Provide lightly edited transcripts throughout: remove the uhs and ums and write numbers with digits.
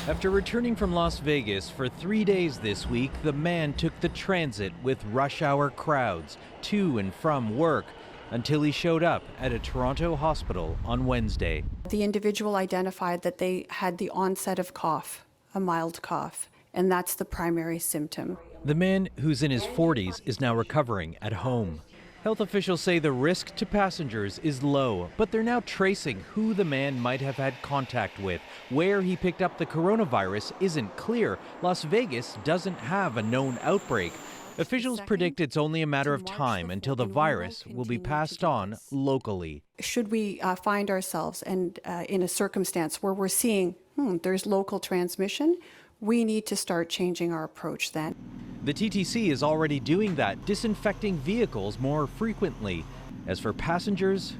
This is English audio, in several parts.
After returning from Las Vegas for 3 days this week, the man took the transit with rush hour crowds to and from work until he showed up at a Toronto hospital on Wednesday. The individual identified that they had the onset of cough, a mild cough, and that's the primary symptom. The man, who's in his 40s, is now recovering at home. Health officials say the risk to passengers is low, but they're now tracing who the man might have had contact with. Where he picked up the coronavirus isn't clear. Las Vegas doesn't have a known outbreak. Officials predict it's only a matter of time until the virus will be passed on locally. Should we find ourselves in a circumstance where we're seeing there's local transmission, we need to start changing our approach then. The TTC is already doing that, disinfecting vehicles more frequently. As for passengers,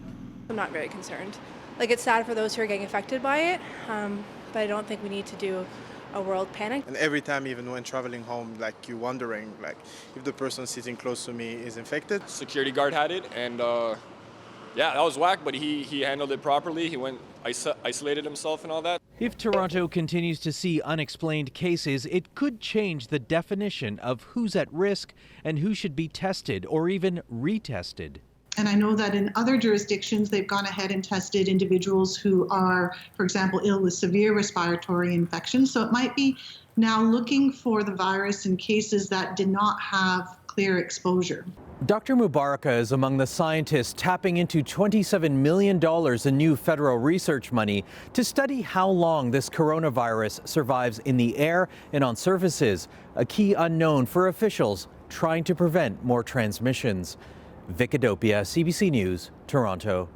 I'm not very concerned. It's sad for those who are getting affected by it, but I don't think we need to do a world panic. And every time, even when traveling home, you're wondering, if the person sitting close to me is infected. Security guard had it, and yeah, that was whack, but he handled it properly. He went, isolated himself and all that. If Toronto continues to see unexplained cases, it could change the definition of who's at risk and who should be tested or even retested. And I know that in other jurisdictions, they've gone ahead and tested individuals who are, for example, ill with severe respiratory infections. So it might be now looking for the virus in cases that did not have clear exposure. Dr. Mubaraka is among the scientists tapping into $27 million in new federal research money to study how long this coronavirus survives in the air and on surfaces, a key unknown for officials trying to prevent more transmissions. Vic Adopia, CBC News, Toronto.